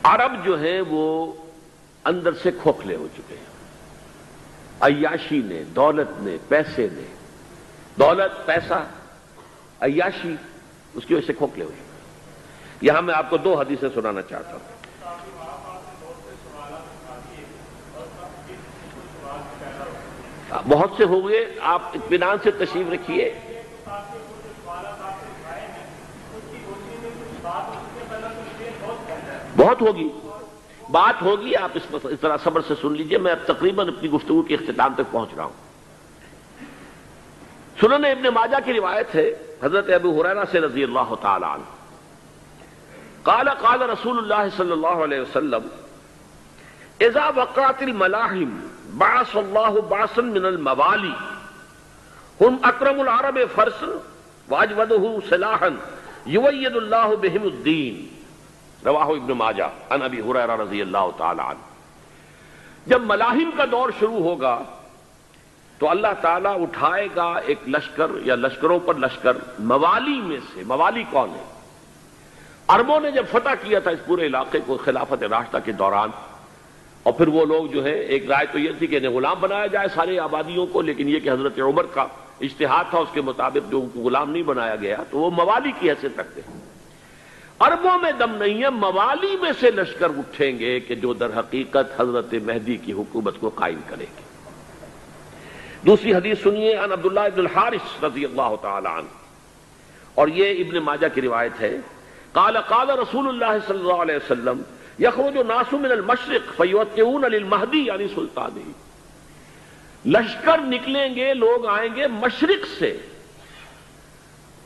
عرب جو ہیں وہ اندر سے کھوکھلے ہو چکے ہیں، عیاشی نے، دولت نے، پیسے نے، دولت، پیسہ، عیاشی، اس کی وجہ سے کھوکھلے ہو چکے ہیں۔ یہاں میں آپ کو 2 حدیثیں سنانا چاہتا ہوں۔ بہت سے ہو گئے، آپ اطمینان سے تشریف رکھیے۔ بہت ہوگی، بات ہوگی، آپ اس طرح صبر سے سن لیجئے۔ میں اب تقریباً اپنی گفتگو کے اختتام تک پہنچ رہا ہوں۔ سنن ابن ماجہ کی روایت ہے حضرت ابو ہریرہ سے رضی اللہ تعالی عنہ، قال قال رسول اللہ صلی اللہ علیہ وسلم اذا وقعت الملاحم بعث اللہ بعثا من الموالی هم اکرم العرب فرسا واجودہ سلاحا یوید اللہ بہم الدین، رواہ ابن ماجہ عن ابی ہریرہ رضی اللہ تعالی عنہ۔ جب ملاحم کا دور شروع ہوگا تو اللہ تعالیٰ اٹھائے گا ایک لشکر یا لشکروں پر لشکر موالی میں سے۔ موالی کون ہے؟ عربوں نے جب فتح کیا تھا اس پورے علاقے کو خلافت راشدہ کے دوران، اور پھر وہ لوگ جو ہے، ایک رائے تو یہ تھی کہ انہیں غلام بنایا جائے ساری آبادیوں کو، لیکن یہ کہ حضرت عمر کا اجتہاد تھا، اس کے مطابق جو ان کو غلام نہیں بنایا گیا تو وہ موالی کی حیثیت رکھتے ہیں۔ عربوں میں دم نہیں ہے، موالی میں سے لشکر اٹھیں گے کہ جو در حقیقت حضرت مہدی کی حکومت کو قائم کرے گی۔ دوسری حدیث سنیے، عن عبداللہ ابن الحارث رضی اللہ تعالی عنہ، اور یہ ابن ماجہ کی روایت ہے، قال قال رسول اللہ صلی اللہ علیہ وسلم یخرج الناس من المشرق فیوقعون للمہدی یعنی سلطانہ، لشکر نکلیں گے، لوگ آئیں گے مشرق سے،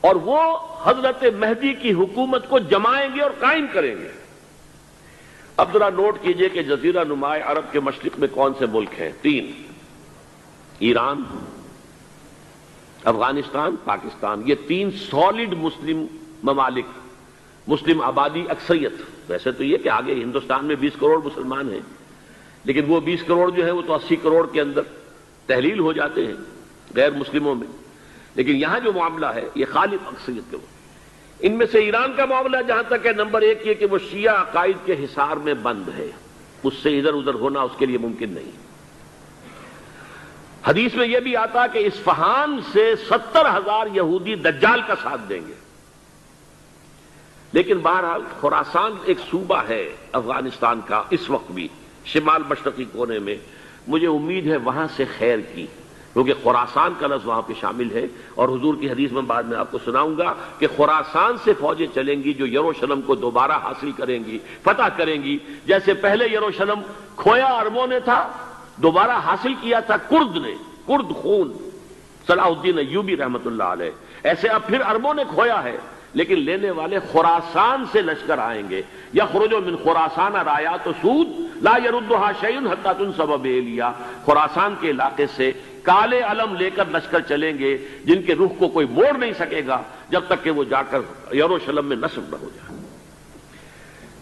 اور وہ حضرت مہدی کی حکومت کو جمائیں گے اور قائم کریں گے۔ اب ذرا نوٹ کیجئے کہ جزیرہ نما عرب کے مشرق میں کون سے ملک ہیں؟ 3، ایران، افغانستان، پاکستان۔ یہ 3 سالڈ مسلم ممالک، مسلم آبادی اکثریت۔ ویسے تو یہ کہ آگے ہندوستان میں 20 کروڑ مسلمان ہیں، لیکن وہ 20 کروڑ جو ہے وہ تو 80 کروڑ کے اندر تحلیل ہو جاتے ہیں غیر مسلموں میں، لیکن یہاں جو معاملہ ہے یہ غالب اکثریت کے۔ ان میں سے ایران کا معاملہ جہاں تک ہے، نمبر 1 یہ کہ وہ شیعہ عقائد کے حصار میں بند ہے، اس سے ادھر ادھر ہونا اس کے لیے ممکن نہیں۔ حدیث میں یہ بھی آتا کہ اصفہان سے 70,000 یہودی دجال کا ساتھ دیں گے، لیکن بہرحال خراسان ایک صوبہ ہے افغانستان کا اس وقت بھی شمال مشرقی کونے میں، مجھے امید ہے وہاں سے خیر کی، کیونکہ خراسان کا لفظ وہاں پہ شامل ہے، اور حضور کی حدیث میں بعد میں آپ کو سناؤں گا کہ خراسان سے فوجیں چلیں گی جو یروشلم کو دوبارہ حاصل کریں گی، فتح کریں گی۔ جیسے پہلے یروشلم کھویا عربوں نے تھا، دوبارہ حاصل کیا تھا کرد نے، کرد خون صلاح الدین ایوبی رحمت اللہ علیہ، ایسے اب پھر عربوں نے کھویا ہے، لیکن لینے والے خراسان سے لشکر آئیں گے۔ یخرج من خراسان رایات سود لا یردھا شیء حتی تنصب بإیلیا، خراسان کے علاقے سے کالے علم لے کر لشکر چلیں گے جن کے رخ کو کوئی موڑ نہیں سکے گا جب تک کہ وہ جا کر یروشلم میں نصب نہ ہو جائے۔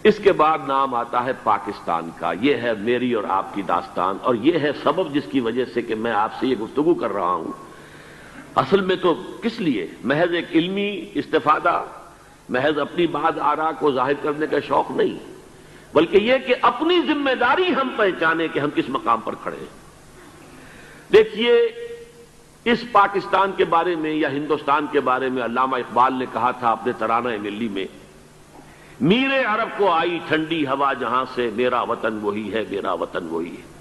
اس کے بعد نام آتا ہے پاکستان کا۔ یہ ہے میری اور آپ کی داستان، اور یہ ہے سبب جس کی وجہ سے کہ میں آپ سے یہ گفتگو کر رہا ہوں۔ اصل میں تو کس لیے؟ محض ایک علمی استفادہ، محض اپنی بات آراء کو ظاہر کرنے کا شوق نہیں، بلکہ یہ کہ اپنی ذمہ داری ہم پہچانیں کہ ہم کس مقام پر کھڑے ہیں۔ دیکھیے، اس پاکستان کے بارے میں یا ہندوستان کے بارے میں علامہ اقبال نے کہا تھا اپنے ترانہ ملی میں، میرے عرب کو آئی ٹھنڈی ہوا جہاں سے، میرا وطن وہی ہے، میرا وطن وہی ہے۔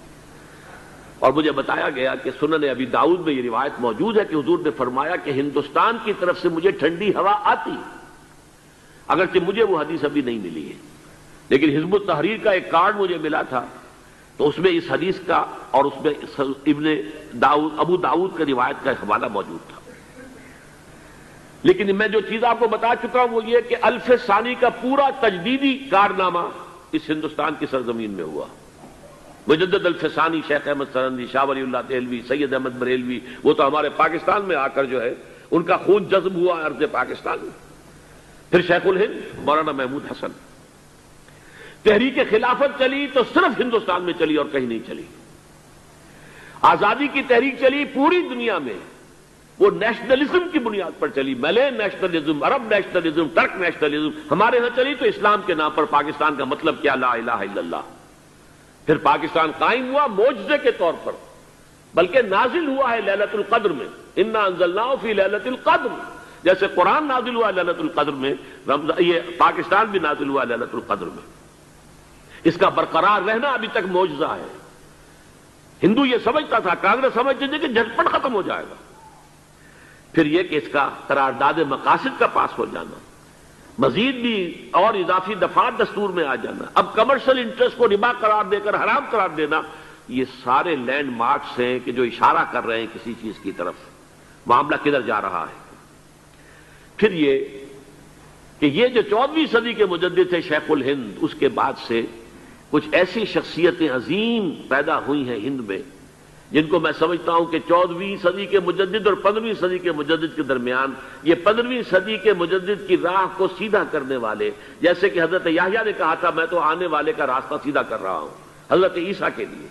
اور مجھے بتایا گیا کہ سنن ابی داؤد میں یہ روایت موجود ہے کہ حضور نے فرمایا کہ ہندوستان کی طرف سے مجھے ٹھنڈی ہوا آتی، اگرچہ مجھے وہ حدیث ابھی نہیں ملی ہے، لیکن حزب التحریر کا ایک کارڈ مجھے ملا تھا، تو اس میں اس حدیث کا اور اس میں ابو داؤد کا روایت کا حوالہ موجود تھا۔ لیکن میں جو چیز آپ کو بتا چکا ہوں وہ یہ کہ الف ثانی کا پورا تجدیدی کارنامہ اس ہندوستان کی سرزمین میں ہوا۔ مجدد الف ثانی شیخ احمد سرندی، شاہ ولی اللہ دہلوی، سید احمد بریلوی، وہ تو ہمارے پاکستان میں آ کر جو ہے ان کا خون جذب ہوا ارض پاکستان میں۔ پھر شیخ الہند مولانا محمود حسن۔ تحریک خلافت چلی تو صرف ہندوستان میں چلی اور کہیں نہیں چلی۔ آزادی کی تحریک چلی پوری دنیا میں، وہ نیشنلزم کی بنیاد پر چلی، ملے نیشنلزم، عرب نیشنلزم، ٹرک نیشنلزم. ہمارے ہاں چلی تو اسلام کے نام پر پاکستان کا مطلب کیا؟ لا الہ الا اللہ. پھر پاکستان قائم ہوا معجزے کے طور پر، بلکہ نازل ہوا ہے لیلۃ القدر میں. انا انزلناہ فی لیلۃ القدر، جیسے قرآن نازل ہوا لیلۃ القدر میں، یہ پاکستان بھی نازل ہوا لیلۃ القدر میں. اس کا برقرار رہنا ابھی تک معجزہ ہے. ہندو یہ سمجھتا تھا، کانگریس سمجھتی تھی کہ جھٹپٹ ختم ہو جائے گا. پھر یہ کہ اس کا قرارداد مقاصد کا پاس ہو جانا، مزید بھی اور اضافی دفعات دستور میں آ جانا، اب کمرشل انٹرسٹ کو ربا قرار دے کر حرام قرار دینا، یہ سارے لینڈ مارکس ہیں کہ جو اشارہ کر رہے ہیں کسی چیز کی طرف. معاملہ کدھر جا رہا ہے؟ پھر یہ کہ یہ جو 14ویں صدی کے مجدد تھے شیخ الہند، اس کے بعد سے کچھ ایسی شخصیتیں عظیم پیدا ہوئی ہیں ہند میں، جن کو میں سمجھتا ہوں کہ 14ویں صدی کے مجدد اور 15ویں صدی کے مجدد کے درمیان، یہ 15ویں صدی کے مجدد کی راہ کو سیدھا کرنے والے، جیسے کہ حضرت یحییٰ نے کہا تھا میں تو آنے والے کا راستہ سیدھا کر رہا ہوں حضرت عیسیٰ کے لیے،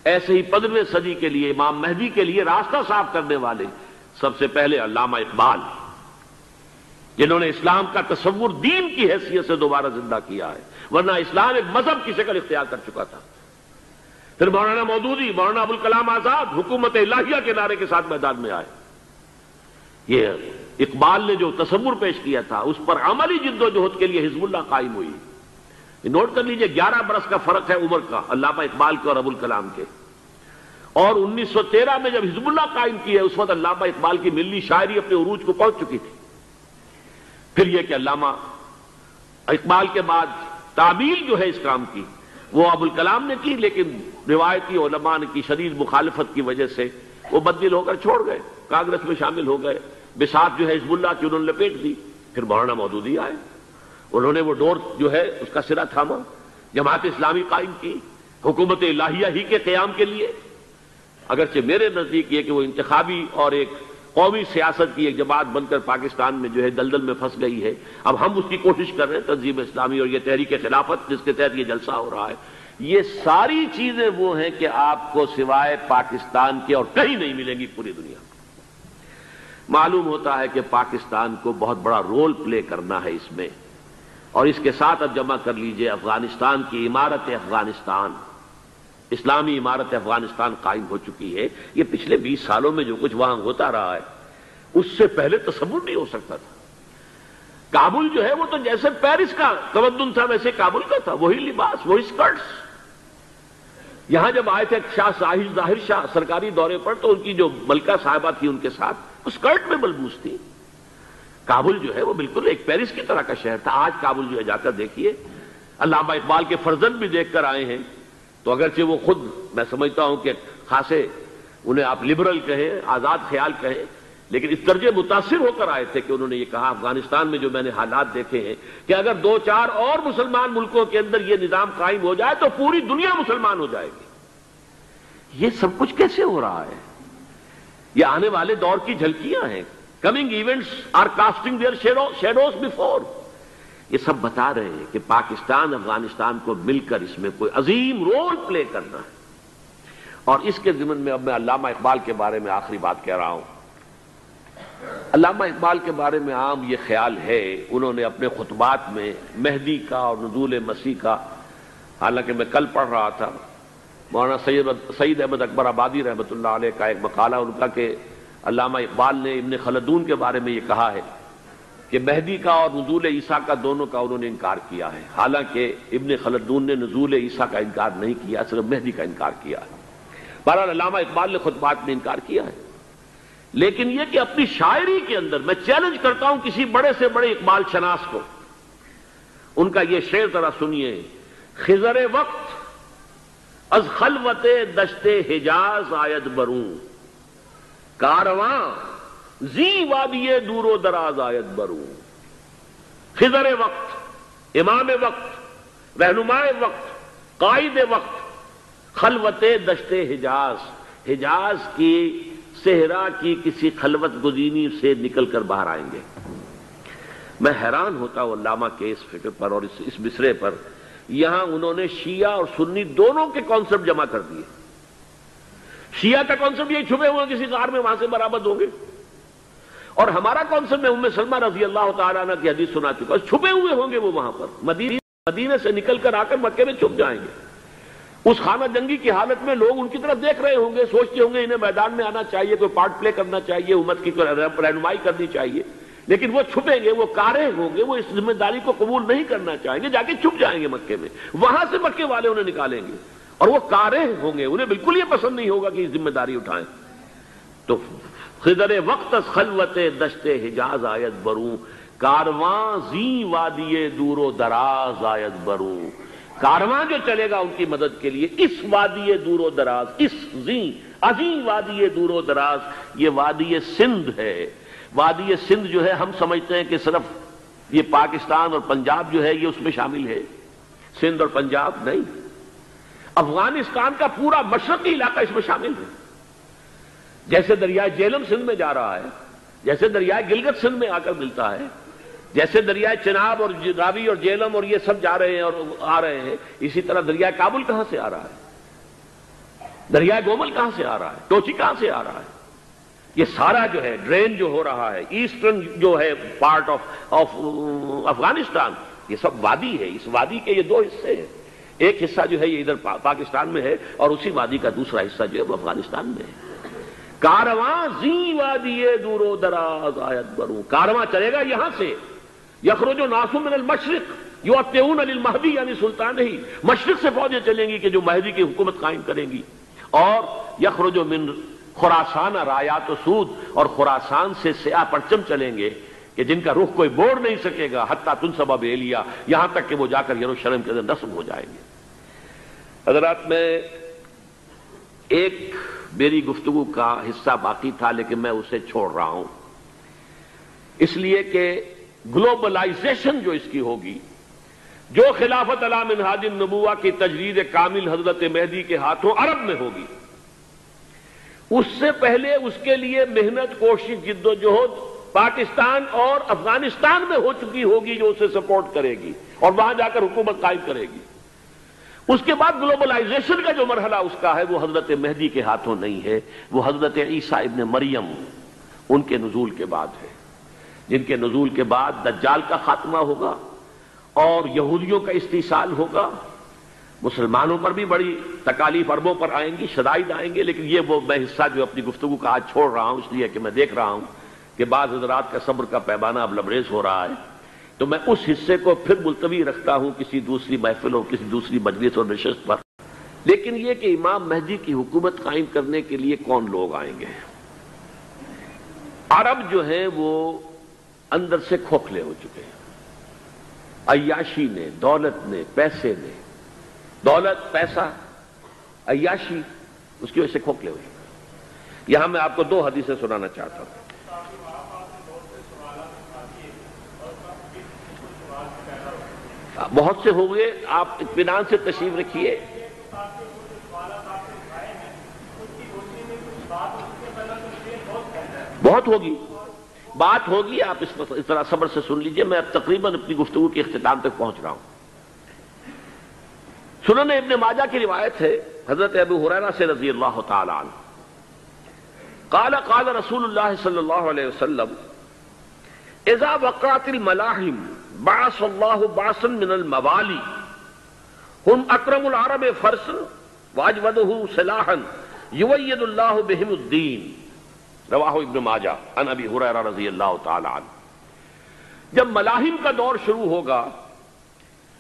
ایسے ہی 15ویں صدی کے لیے امام مہدی کے لیے راستہ صاف کرنے والے سب سے پہلے علامہ اقبال، جنہوں نے اسلام کا تصور دین کی حیثیت سے دوبارہ زندہ کیا ہے، ورنہ اسلام ایک مذہب کی شکل اختیار کر چکا تھا. پھر مولانا مودودی، مولانا ابوالکلام آزاد حکومت الہیہ کے نعرے کے ساتھ میدان میں آئے. یہ اقبال نے جو تصور پیش کیا تھا اس پر عملی جد و جہد کے لیے حزب اللہ قائم ہوئی. نوٹ کر لیجئے 11 برس کا فرق ہے عمر کا علامہ اقبال کے اور ابوالکلام کے. اور 1913 میں جب حزب اللہ قائم کی ہے اس وقت علامہ اقبال کی ملی شاعری اپنے عروج کو پہنچ چکی تھی. پھر یہ کہ علامہ اقبال کے بعد تعمیل جو ہے اس کام کی وہ ابوالکلام نے کی، لیکن روایتی علماء کی شدید مخالفت کی وجہ سے وہ بددل ہو کر چھوڑ گئے، کانگریس میں شامل ہو گئے. بساط جو ہے حزب اللہ کی انہوں نے لپیٹ دی. پھر مولانا مودودی آئے، انہوں نے وہ ڈور جو ہے اس کا سرا تھاما، جماعت اسلامی قائم کی حکومت الہیہ ہی کے قیام کے لیے. اگرچہ میرے نزدیک یہ کہ وہ انتخابی اور ایک قومی سیاست کی ایک جماعت بن کر پاکستان میں جو ہے دلدل میں پھنس گئی ہے. اب ہم اس کی کوشش کر رہے ہیں، تنظیم اسلامی اور یہ تحریک خلافت جس کے تحت یہ جلسہ ہو رہا ہے. یہ ساری چیزیں وہ ہیں کہ آپ کو سوائے پاکستان کے اور کہیں نہیں ملیں گی پوری دنیا میں. معلوم ہوتا ہے کہ پاکستان کو بہت بڑا رول پلے کرنا ہے اس میں. اور اس کے ساتھ اب جمع کر لیجئے افغانستان کی عمارت افغانستان، اسلامی عمارت افغانستان قائم ہو چکی ہے. یہ پچھلے 20 سالوں میں جو کچھ وہاں ہوتا رہا ہے اس سے پہلے تصور نہیں ہو سکتا تھا. کابل جو ہے وہ تو جیسے پیرس کا تمدن تھا ویسے کابل کا تھا، وہی لباس، وہی سکرٹس. یہاں جب آئے تھے شاہ ظاہر شاہ سرکاری دورے پر تو ان کی جو ملکہ صاحبہ تھی ان کے ساتھ وہ سکرٹ میں ملبوس تھی. کابل جو ہے وہ بالکل ایک پیرس کی طرح کا شہر تھا. آج کابل جو ہے جا کر دیکھیے، علامہ اقبال کے فرزند بھی دیکھ کر آئے ہیں تو اگرچہ وہ خود میں سمجھتا ہوں کہ خاصے انہیں آپ لبرل کہیں، آزاد خیال کہیں، لیکن اس درجے متاثر ہو کر آئے تھے کہ انہوں نے یہ کہا افغانستان میں جو میں نے حالات دیکھے ہیں کہ اگر 2-4 اور مسلمان ملکوں کے اندر یہ نظام قائم ہو جائے تو پوری دنیا مسلمان ہو جائے گی. یہ سب کچھ کیسے ہو رہا ہے؟ یہ آنے والے دور کی جھلکیاں ہیں. Coming events are casting their shadows before. یہ سب بتا رہے ہیں کہ پاکستان افغانستان کو مل کر اس میں کوئی عظیم رول پلے کرنا ہے. اور اس کے ضمن میں اب میں علامہ اقبال کے بارے میں آخری بات کہہ رہا ہوں. علامہ اقبال کے بارے میں عام یہ خیال ہے، انہوں نے اپنے خطبات میں مہدی کا اور نزول مسیح کا، حالانکہ میں کل پڑھ رہا تھا مولانا سعید احمد اکبر آبادی رحمۃ اللہ علیہ کا ایک مقالہ ان کا کہ علامہ اقبال نے ابن خلدون کے بارے میں یہ کہا ہے کہ مہدی کا اور نزول عیسیٰ کا دونوں کا انہوں نے انکار کیا ہے. حالانکہ ابن خلدون نے نزول عیسیٰ کا انکار نہیں کیا، صرف مہدی کا انکار کیا ہے. بہرحال علامہ اقبال نے خطبات میں انکار کیا ہے. لیکن یہ کہ اپنی شاعری کے اندر میں چیلنج کرتا ہوں کسی بڑے سے بڑے اقبال شناس کو، ان کا یہ شعر ذرا سنیے. خضر وقت از خلوت دشت حجاز آید بروں، کارواں زی وادی دور و دراز آید بروں. خضر وقت، امام وقت، رہنمائے وقت، قائد وقت، خلوت دشت حجاز، حجاز کی صحرا کی کسی خلوت گزینی سے نکل کر باہر آئیں گے. میں حیران ہوتا ہوں علامہ کے اس فکر پر اور اس مصرے پر. یہاں انہوں نے شیعہ اور سنی دونوں کے کانسیپٹ جمع کر دیے. شیعہ کا کانسیپٹ یہ چھپے ہوئے کسی غار میں وہاں سے برآمد ہوں گے، اور ہمارا کانسیپٹ میں سلمہ رضی اللہ تعالیٰ عنہ کی حدیث سنا چکا، چھپے ہوئے ہوں گے وہ وہاں پر، مدینے سے نکل کر آ کر مکے میں چھپ جائیں گے۔ اس خانہ جنگی کی حالت میں لوگ ان کی طرف دیکھ رہے ہوں گے، سوچتے ہوں گے انہیں میدان میں آنا چاہیے، کوئی پارٹ پلے کرنا چاہیے، امت کی رہنمائی کرنی چاہیے، لیکن وہ چھپیں گے، وہ کارے ہوں گے، وہ اس ذمہ داری کو قبول نہیں کرنا چاہیں گے، جا کے چھپ جائیں گے مکے میں، وہاں سے مکے والے انہیں نکالیں گے، اور وہ کارے ہوں گے، انہیں بالکل یہ پسند نہیں ہوگا کہ یہ ذمہ داری اٹھائیں۔ تو خضر وقت از خلوت دشت حجاز آیت بروں، کارواں زی وادی دور و دراز آیت بروں، کارواں جو چلے گا ان کی مدد کے لیے اس وادی دور و دراز، اس عظیم وادی دور و دراز، یہ وادی سندھ ہے۔ وادی سندھ جو ہے ہم سمجھتے ہیں کہ صرف یہ پاکستان اور پنجاب جو ہے یہ اس میں شامل ہے، سندھ اور پنجاب نہیں، افغانستان کا پورا مشرقی علاقہ اس میں شامل ہے۔ جیسے دریائے جیلم سندھ میں جا رہا ہے، جیسے دریائے گلگت سندھ میں آ کر ملتا ہے، جیسے دریائے چناب اور راوی اور جیلم اور یہ سب جا رہے ہیں اور آ رہے ہیں، اسی طرح دریائے کابل کہاں سے آ رہا ہے، دریائے گومل کہاں سے آ رہا ہے، ٹوچی کہاں سے آ رہا ہے، یہ سارا جو ہے ڈرین جو ہو رہا ہے، ایسٹرن جو ہے پارٹ آف افغانستان، یہ سب وادی ہے۔ اس وادی کے یہ دو حصے ہیں، ایک حصہ جو ہے یہ ادھر پاکستان میں ہے اور اسی وادی کا دوسرا حصہ جو ہے وہ افغانستان میں ہے۔ کارواں زی وادی دور و دراز آیت بروں، کارواں چلے گا یہاں سے، یخرج ناس من المشرق یؤتون للمہدی یعنی سلطان ہی، مشرق سے فوجیں چلیں گی کہ جو مہدی کی حکومت قائم کریں گی، اور یخرج من خراسان رایات و سود، اور خراسان سے سیاہ پرچم چلیں گے کہ جن کا رخ کوئی موڑ نہیں سکے گا، حتیٰ تنصب بیلیا، یہاں تک کہ وہ جا کر یروشلم کے اندر نصب ہو جائیں گے۔ حضرات، میں ایک میری گفتگو کا حصہ باقی تھا لیکن میں اسے چھوڑ رہا ہوں، اس لیے کہ گلوبلائزیشن جو اس کی ہوگی، جو خلافت علی منہاج النبوہ کی تجرید کامل حضرت مہدی کے ہاتھوں عرب میں ہوگی، اس سے پہلے اس کے لیے محنت، کوشش، جد و جہد پاکستان اور افغانستان میں ہو چکی ہوگی جو اسے سپورٹ کرے گی اور وہاں جا کر حکومت قائم کرے گی۔ اس کے بعد گلوبلائزیشن کا جو مرحلہ اس کا ہے وہ حضرت مہدی کے ہاتھوں نہیں ہے، وہ حضرت عیسیٰ ابن مریم ان کے نزول کے بعد ہے، جن کے نزول کے بعد دجال کا خاتمہ ہوگا اور یہودیوں کا استحصال ہوگا، مسلمانوں پر بھی بڑی تکالیف عربوں پر آئیں گی، شدائد آئیں گے، لیکن یہ وہ میں حصہ جو اپنی گفتگو کا آج چھوڑ رہا ہوں اس لیے کہ میں دیکھ رہا ہوں کہ بعض حضرات کا صبر کا پیمانہ اب لبریز ہو رہا ہے، تو میں اس حصے کو پھر ملتوی رکھتا ہوں کسی دوسری محفل اور کسی دوسری مجلس اور نشست پر۔ لیکن یہ کہ امام مہدی کی حکومت قائم کرنے کے لیے کون لوگ آئیں گے؟ عرب جو ہیں وہ اندر سے کھوکھلے ہو چکے ہیں، عیاشی نے، دولت نے، پیسے نے، دولت، پیسہ، عیاشی، اس کی وجہ سے کھوکھلے ہو چکے ہیں۔ یہاں میں آپ کو دو حدیثیں سنانا چاہتا ہوں۔ بہت سے ہوئے، آپ اطمینان سے تشریف رکھیے۔ بہت ہوگی، بات ہوگی، آپ اس طرح صبر سے سن لیجئے، میں اب تقریباً اپنی گفتگو کے اختتام تک پہنچ رہا ہوں۔ سنن ابن ماجہ کی روایت ہے حضرت ابو ہریرہ سے رضی اللہ تعالی عنہ، قال قال رسول اللہ صلی اللہ علیہ وسلم اذا وقعت الملاحم بعث اللہ بعثا من الموالی ہم اکرم العرب فرسا واجودہ سلاحا یوید اللہ بہم الدین، رواہ ابن ماجہ عن ابی ہریرہ رضی اللہ تعالی عنہ۔ جب ملاحم کا دور شروع ہوگا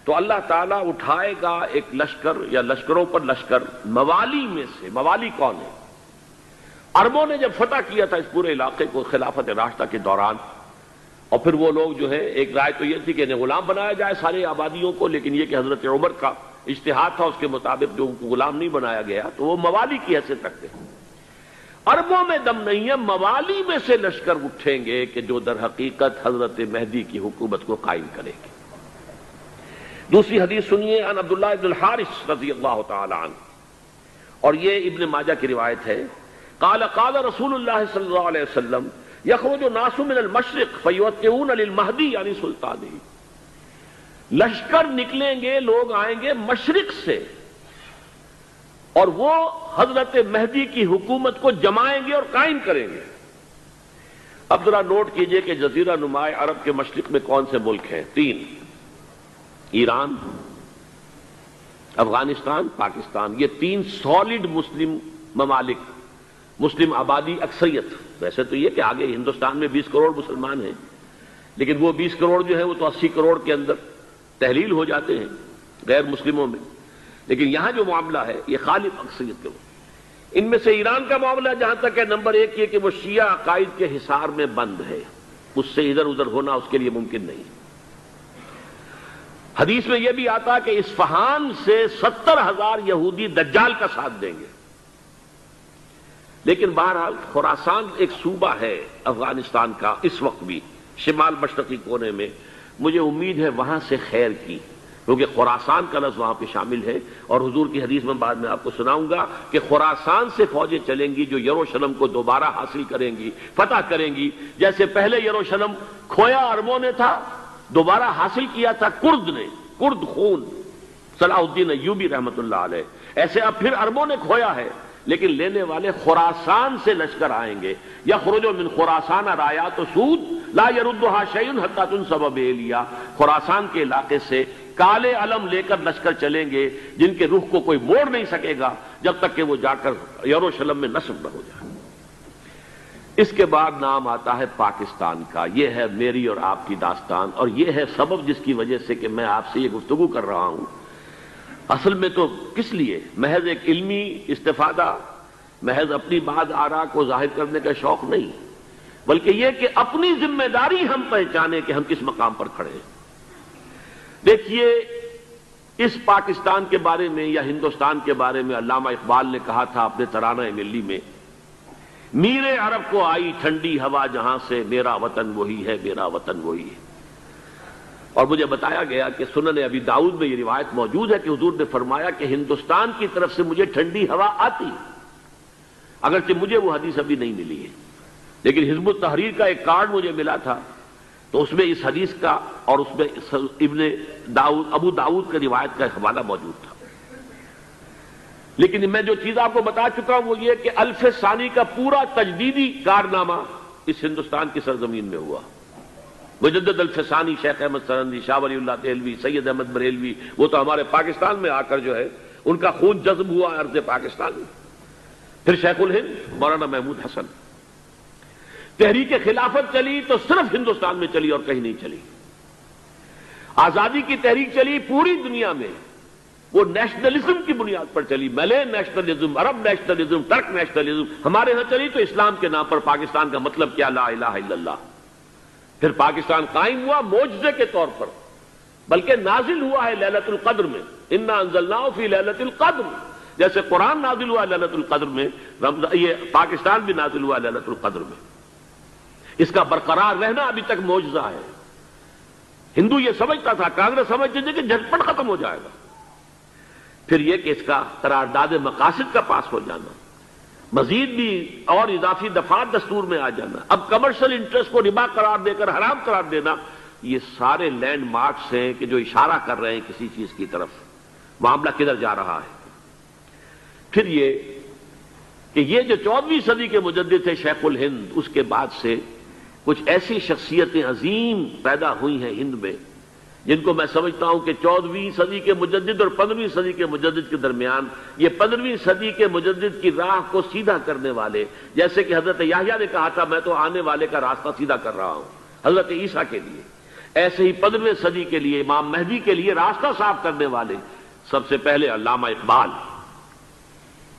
تو اللہ تعالیٰ اٹھائے گا ایک لشکر یا لشکروں پر لشکر موالی میں سے۔ موالی کون ہے؟ عربوں نے جب فتح کیا تھا اس پورے علاقے کو خلافت راشدہ کے دوران، اور پھر وہ لوگ جو ہے، ایک رائے تو یہ تھی کہ انہیں غلام بنایا جائے ساری آبادیوں کو، لیکن یہ کہ حضرت عمر کا اجتہاد تھا، اس کے مطابق جو غلام نہیں بنایا گیا تو وہ موالی کی حیثیت رکھتے ہیں۔ عربوں میں دم نہیں ہے، موالی میں سے لشکر اٹھیں گے کہ جو در حقیقت حضرت مہدی کی حکومت کو قائم کرے گی۔ دوسری حدیث سنیے، عن عبداللہ ابن الحارث رضی اللہ تعالی عنہ، اور یہ ابن ماجہ کی روایت ہے، قال قال رسول اللہ صلی اللہ علیہ وسلم یخرج الناس من المشرق فیوتئون للمہدی یعنی سلطانی، لشکر نکلیں گے، لوگ آئیں گے مشرق سے اور وہ حضرت مہدی کی حکومت کو جمائیں گے اور قائم کریں گے۔ اب ذرا نوٹ کیجئے کہ جزیرہ نما عرب کے مشرق میں کون سے ملک ہیں؟ 3: ایران، افغانستان، پاکستان۔ یہ 3 سالڈ مسلم ممالک، مسلم آبادی اکثریت۔ ویسے تو یہ کہ آگے ہندوستان میں 20 کروڑ مسلمان ہیں، لیکن وہ 20 کروڑ جو ہے وہ تو 80 کروڑ کے اندر تحلیل ہو جاتے ہیں غیر مسلموں میں، لیکن یہاں جو معاملہ ہے یہ غالب اکثریت کے۔ ان میں سے ایران کا معاملہ جہاں تک ہے، نمبر 1 یہ کہ وہ شیعہ عقائد کے حصار میں بند ہے، اس سے ادھر ادھر ہونا اس کے لیے ممکن نہیں۔ حدیث میں یہ بھی آتا کہ اصفہان سے 70,000 یہودی دجال کا ساتھ دیں گے، لیکن بہرحال خراسان ایک صوبہ ہے افغانستان کا اس وقت بھی شمال مشرقی کونے میں، مجھے امید ہے وہاں سے خیر کی، کیونکہ خراسان کا لفظ وہاں پہ شامل ہے، اور حضور کی حدیث میں بعد میں آپ کو سناؤں گا کہ خراسان سے فوجیں چلیں گی جو یروشلم کو دوبارہ حاصل کریں گی، فتح کریں گی، جیسے پہلے یروشلم کھویا عربوں نے تھا، دوبارہ حاصل کیا تھا کرد نے، کرد خون صلاح الدین ایوبی رحمت اللہ علیہ، ایسے اب پھر عربوں نے کھویا ہے، لیکن لینے والے خراسان سے لشکر آئیں گے۔ یخرج من خراسان رایات سود لا یردھا شیء حتی تنصب بإیلیا، خراسان کے علاقے سے کالے علم لے کر لشکر چلیں گے جن کے رخ کو کوئی موڑ نہیں سکے گا جب تک کہ وہ جا کر یروشلم میں نصب نہ ہو جائے۔ اس کے بعد نام آتا ہے پاکستان کا۔ یہ ہے میری اور آپ کی داستان، اور یہ ہے سبب جس کی وجہ سے کہ میں آپ سے یہ گفتگو کر رہا ہوں۔ اصل میں تو کس لیے؟ محض ایک علمی استفادہ، محض اپنی بات آراء کو ظاہر کرنے کا شوق نہیں، بلکہ یہ کہ اپنی ذمہ داری ہم پہچانیں کہ ہم کس مقام پر کھڑے ہیں۔ دیکھیے، اس پاکستان کے بارے میں یا ہندوستان کے بارے میں علامہ اقبال نے کہا تھا اپنے ترانہ ملی میں، میرے عرب کو آئی ٹھنڈی ہوا جہاں سے، میرا وطن وہی ہے، میرا وطن وہی ہے۔ اور مجھے بتایا گیا کہ سنن ابی داؤد میں یہ روایت موجود ہے کہ حضور نے فرمایا کہ ہندوستان کی طرف سے مجھے ٹھنڈی ہوا آتی، اگرچہ مجھے وہ حدیث ابھی نہیں ملی ہے، لیکن حزب التحریر کا ایک کارڈ مجھے ملا تھا، تو اس میں اس حدیث کا اور اس میں ابو داؤد کا روایت کا حوالہ موجود تھا۔ لیکن میں جو چیز آپ کو بتا چکا ہوں وہ یہ کہ الف ثانی کا پورا تجدیدی کارنامہ اس ہندوستان کی سرزمین میں ہوا۔ مجدد الف ثانی شیخ احمد سرندی، شاہ ولی اللہ دہلوی، سید احمد بریلوی، وہ تو ہمارے پاکستان میں آ کر جو ہے ان کا خون جذب ہوا ارض پاکستان میں۔ پھر شیخ الہند مولانا محمود حسن۔ تحریک خلافت چلی تو صرف ہندوستان میں چلی اور کہیں نہیں چلی۔ آزادی کی تحریک چلی پوری دنیا میں، وہ نیشنلزم کی بنیاد پر چلی، ملے نیشنلزم، عرب نیشنلزم، ترک نیشنلزم۔ ہمارے ہاں چلی تو اسلام کے نام پر پاکستان کا مطلب کیا؟ لا الہ الا اللہ۔ پھر پاکستان قائم ہوا معجزے کے طور پر، بلکہ نازل ہوا ہے لیلۃ القدر میں، انا انزلناہ فی لیلۃ القدر، جیسے قرآن نازل ہوا لیلۃ القدر میں، یہ پاکستان بھی نازل ہوا لیلۃ القدر میں۔ اس کا برقرار رہنا ابھی تک معجزہ ہے۔ ہندو یہ سمجھتا تھا، کانگریس سمجھتی تھی کہ جھٹپٹ ختم ہو جائے گا۔ پھر یہ کہ اس کا قرارداد مقاصد کا پاس ہو جانا، مزید بھی اور اضافی دفعات دستور میں آ جانا، اب کمرشل انٹرسٹ کو ربا قرار دے کر حرام قرار دینا، یہ سارے لینڈ مارکس ہیں کہ جو اشارہ کر رہے ہیں کسی چیز کی طرف، معاملہ کدھر جا رہا ہے۔ پھر یہ کہ یہ جو 14ویں صدی کے مجدد تھے شیخ الہند، اس کے بعد سے کچھ ایسی شخصیتیں عظیم پیدا ہوئی ہیں ہند میں، جن کو میں سمجھتا ہوں کہ 14ویں صدی کے مجدد اور 15ویں صدی کے مجدد کے درمیان، یہ 15ویں صدی کے مجدد کی راہ کو سیدھا کرنے والے، جیسے کہ حضرت یحییٰ نے کہا تھا میں تو آنے والے کا راستہ سیدھا کر رہا ہوں حضرت عیسیٰ کے لیے، ایسے ہی 15ویں صدی کے لیے امام مہدی کے لیے راستہ صاف کرنے والے سب سے پہلے علامہ اقبال،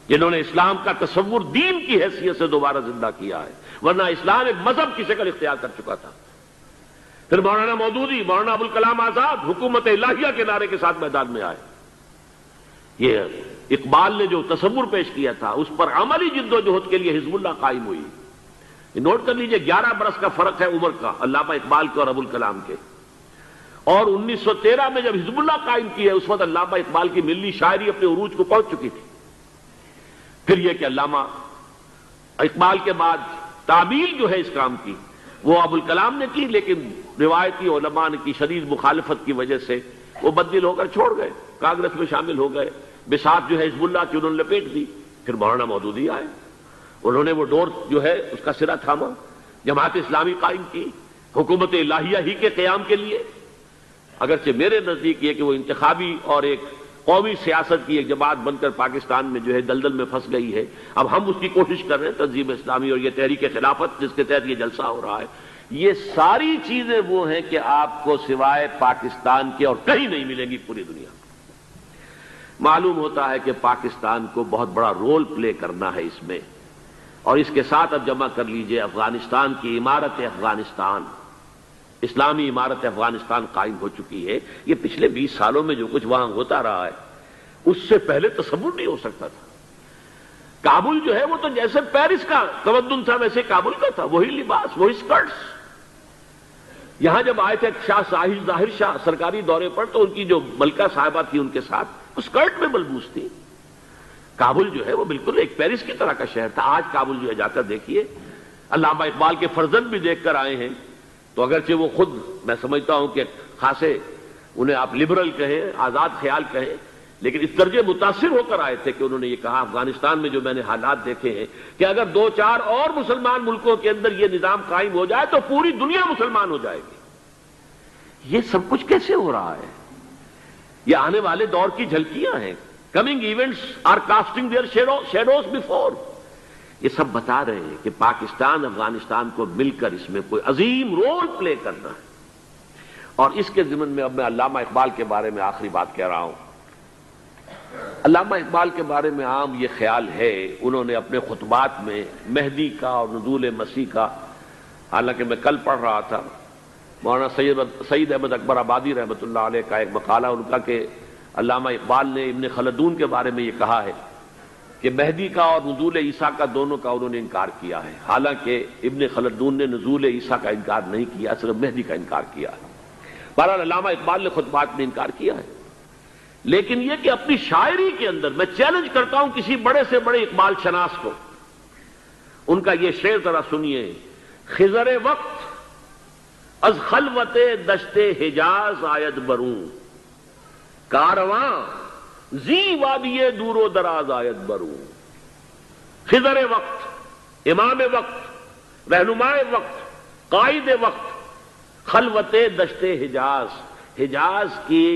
جنہوں نے اسلام کا تصور دین کی حیثیت سے دوبارہ زندہ کیا ہے، ورنہ اسلام ایک مذہب کی شکل اختیار کر چکا تھا۔ پھر مولانا مودودی، مولانا ابوالکلام آزاد حکومت الہیہ کے نعرے کے ساتھ میدان میں آئے۔ یہ اقبال نے جو تصور پیش کیا تھا اس پر عملی جد و جہد کے لیے حزب اللہ قائم ہوئی۔ نوٹ کر لیجئے 11 برس کا فرق ہے عمر کا علامہ اقبال کے اور ابوالکلام کے، اور 1913 میں جب حزب اللہ قائم کی ہے اس وقت علامہ اقبال کی ملی شاعری اپنے عروج کو پہنچ چکی تھی۔ پھر یہ کہ علامہ اقبال کے بعد تعمیل جو ہے اس کام کی وہ ابوالکلام نے کی، لیکن روایتی علماء کی شدید مخالفت کی وجہ سے وہ بددل ہو کر چھوڑ گئے، کانگریس میں شامل ہو گئے، بساط جو ہے حزب اللہ کی انہوں نے لپیٹ دی۔ پھر مولانا مودودی آئے، انہوں نے وہ ڈور جو ہے اس کا سرا تھاما، جماعت اسلامی قائم کی حکومت الہیہ ہی کے قیام کے لیے، اگرچہ میرے نزدیک یہ کہ وہ انتخابی اور ایک قومی سیاست کی ایک جماعت بن کر پاکستان میں جو ہے دلدل میں پھنس گئی ہے۔ اب ہم اس کی کوشش کر رہے ہیں، تنظیم اسلامی اور یہ تحریک خلافت جس کے تحت یہ جلسہ ہو رہا ہے، یہ ساری چیزیں وہ ہیں کہ آپ کو سوائے پاکستان کے اور کہیں نہیں ملیں گی پوری دنیا میں۔ معلوم ہوتا ہے کہ پاکستان کو بہت بڑا رول پلے کرنا ہے اس میں، اور اس کے ساتھ اب جمع کر لیجئے افغانستان کی عمارت افغانستان، اسلامی عمارت افغانستان قائم ہو چکی ہے۔ یہ پچھلے 20 سالوں میں جو کچھ وہاں ہوتا رہا ہے اس سے پہلے تصور نہیں ہو سکتا تھا۔ کابل جو ہے وہ تو جیسے پیرس کا تمدن تھا ویسے کابل کا تھا، وہی لباس، وہی سکرٹس۔ یہاں جب آئے تھے شاہ ظاہر شاہ سرکاری دورے پر تو ان کی جو ملکہ صاحبہ تھی ان کے ساتھ وہ سکرٹ میں ملبوس تھی۔ کابل جو ہے وہ بالکل ایک پیرس کی طرح کا شہر تھا۔ آج کابل جو ہے جا کر دیکھیے، علامہ اقبال کے فرزند بھی دیکھ کر آئے ہیں، تو اگرچہ وہ خود میں سمجھتا ہوں کہ خاصے انہیں آپ لبرل کہیں، آزاد خیال کہیں، لیکن اس درجے متاثر ہو کر آئے تھے کہ انہوں نے یہ کہا افغانستان میں جو میں نے حالات دیکھے ہیں کہ اگر 2-4 اور مسلمان ملکوں کے اندر یہ نظام قائم ہو جائے تو پوری دنیا مسلمان ہو جائے گی۔ یہ سب کچھ کیسے ہو رہا ہے؟ یہ آنے والے دور کی جھلکیاں ہیں۔ Coming events are casting their shadows before. یہ سب بتا رہے ہیں کہ پاکستان افغانستان کو مل کر اس میں کوئی عظیم رول پلے کرنا ہے۔ اور اس کے ضمن میں اب میں علامہ اقبال کے بارے میں آخری بات کہہ رہا ہوں۔ علامہ اقبال کے بارے میں عام یہ خیال ہے، انہوں نے اپنے خطبات میں مہدی کا اور نزول مسیح کا، حالانکہ میں کل پڑھ رہا تھا مولانا سید احمد اکبر آبادی رحمۃ اللہ علیہ کا ایک مقالہ ان کا کہ علامہ اقبال نے ابن خلدون کے بارے میں یہ کہا ہے کہ مہدی کا اور نزول عیسیٰ کا دونوں کا انہوں نے انکار کیا ہے، حالانکہ ابن خلدون نے نزول عیسیٰ کا انکار نہیں کیا، صرف مہدی کا انکار کیا ہے۔ بہرحال علامہ اقبال نے خطبات میں انکار کیا ہے، لیکن یہ کہ اپنی شاعری کے اندر میں چیلنج کرتا ہوں کسی بڑے سے بڑے اقبال شناس کو، ان کا یہ شعر ذرا سنیے: خضر وقت از خلوت دشت حجاز آید بروں، کارواں زی وادی دور و دراز آید بروں۔ خضر وقت، امام وقت، رہنمائے وقت، قائد وقت، خلوت دشت حجاز کی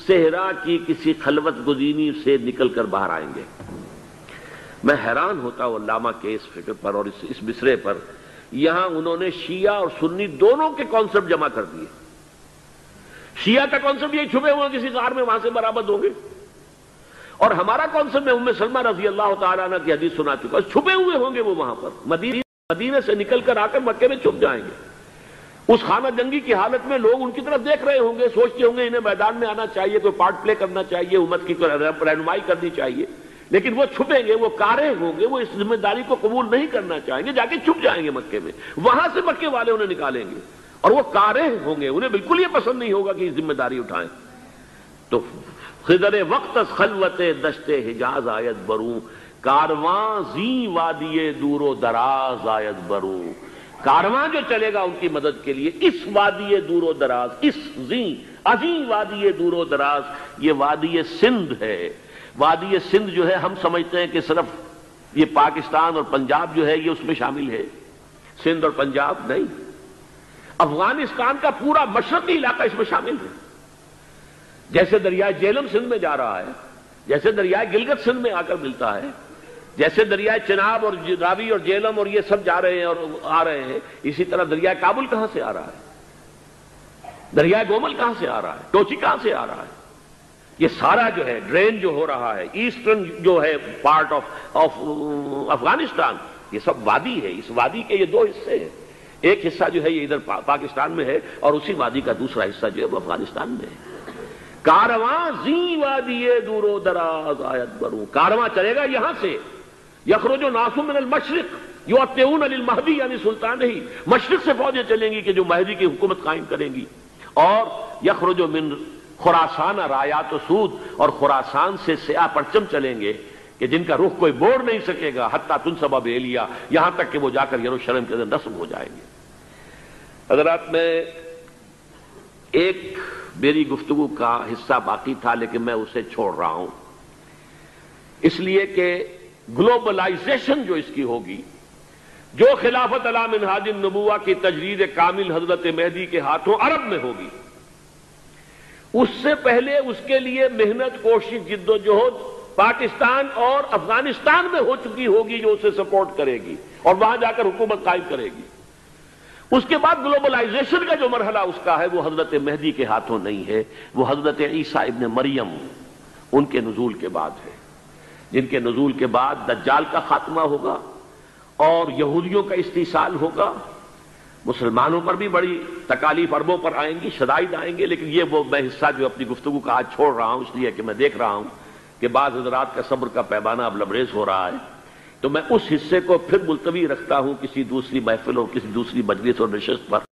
صحرا کی کسی خلوت گزینی سے نکل کر باہر آئیں گے۔ میں حیران ہوتا ہوں علامہ کے اس فکر پر اور اس مصرے پر۔ یہاں انہوں نے شیعہ اور سنی دونوں کے کانسیپٹ جمع کر دیے۔ شیعہ کا کانسیپٹ یہ چھپے ہوئے کسی غار میں وہاں سے برآمد ہوں گے، اور ہمارا کانسیپٹ میں ام سلمہ رضی اللہ تعالیٰ عنہ کی حدیث سنا چکا، چھپے ہوئے ہوں گے وہ وہاں پر، مدینے سے نکل کر آ کر مکے میں چھپ جائیں گے۔ اس خانہ جنگی کی حالت میں لوگ ان کی طرف دیکھ رہے ہوں گے، سوچتے ہوں گے انہیں میدان میں آنا چاہیے، کوئی پارٹ پلے کرنا چاہیے، امت کی رہنمائی کرنی چاہیے، لیکن وہ چھپیں گے، وہ کارے ہوں گے، وہ اس ذمہ داری کو قبول نہیں کرنا چاہیں گے، جا کے چھپ جائیں گے مکے میں، وہاں سے مکے والے انہیں نکالیں گے، اور وہ کارے ہوں گے، انہیں بالکل یہ پسند نہیں ہوگا کہ یہ ذمہ داری اٹھائیں۔ تو خضر وقت از خلوت دشت حجاز آید بروں، کارواں زی وادی دور و دراز آید بروں۔ کارواں جو چلے گا ان کی مدد کے لیے اس وادی دور و دراز، اس عظیم وادی دور و دراز، یہ وادی سندھ ہے۔ وادی سندھ جو ہے ہم سمجھتے ہیں کہ صرف یہ پاکستان اور پنجاب جو ہے یہ اس میں شامل ہے، سندھ اور پنجاب نہیں، افغانستان کا پورا مشرقی علاقہ اس میں شامل ہے۔ جیسے دریائے جیلم سندھ میں جا رہا ہے، جیسے دریائے گلگت سندھ میں آ کر ملتا ہے، جیسے دریائے چناب اور راوی اور جیلم اور یہ سب جا رہے ہیں اور آ رہے ہیں، اسی طرح دریائے کابل کہاں سے آ رہا ہے، دریائے گومل کہاں سے آ رہا ہے، ٹوچی کہاں سے آ رہا ہے، یہ سارا جو ہے ڈرین جو ہو رہا ہے، ایسٹرن جو ہے پارٹ آف افغانستان، یہ سب وادی ہے۔ اس وادی کے یہ دو حصے ہیں، ایک حصہ جو ہے یہ ادھر پاکستان میں ہے اور اسی وادی کا دوسرا حصہ جو ہے وہ افغانستان میں ہے۔ کارواں زی وادی دور و دراز آیت بروں، کارواں چلے گا یہاں سے، یخرج ناس من المشرق یؤتون للمہدی یعنی سلطان ہی، مشرق سے فوجیں چلیں گی کہ جو مہدی کی حکومت قائم کریں گی، اور یخرج من خراسان رایات و سود، اور خراسان سے سیاہ پرچم چلیں گے کہ جن کا رخ کوئی موڑ نہیں سکے گا، حتیٰ تنصب بیلیا، یہاں تک کہ وہ جا کر یروشلم کے اندر نصب ہو جائیں گے۔ حضرات، میں ایک میری گفتگو کا حصہ باقی تھا لیکن میں اسے چھوڑ رہا ہوں، اس لیے کہ گلوبلائزیشن جو اس کی ہوگی، جو خلافت علی منہاج النبوہ کی تجرید کامل حضرت مہدی کے ہاتھوں عرب میں ہوگی، اس سے پہلے اس کے لیے محنت، کوشش، جد و جہد پاکستان اور افغانستان میں ہو چکی ہوگی جو اسے سپورٹ کرے گی اور وہاں جا کر حکومت قائم کرے گی۔ اس کے بعد گلوبلائزیشن کا جو مرحلہ اس کا ہے وہ حضرت مہدی کے ہاتھوں نہیں ہے، وہ حضرت عیسیٰ ابن مریم ان کے نزول کے بعد ہے، جن کے نزول کے بعد دجال کا خاتمہ ہوگا اور یہودیوں کا استحصال ہوگا۔ مسلمانوں پر بھی بڑی تکالیف اربوں پر آئیں گی، شدائد آئیں گے، لیکن یہ وہ میں حصہ جو اپنی گفتگو کا آج چھوڑ رہا ہوں اس لیے کہ میں دیکھ رہا ہوں کہ بعض حضرات کا صبر کا پیمانہ اب لبریز ہو رہا ہے، تو میں اس حصے کو پھر ملتوی رکھتا ہوں کسی دوسری محفل اور کسی دوسری مجلس اور نشست پر۔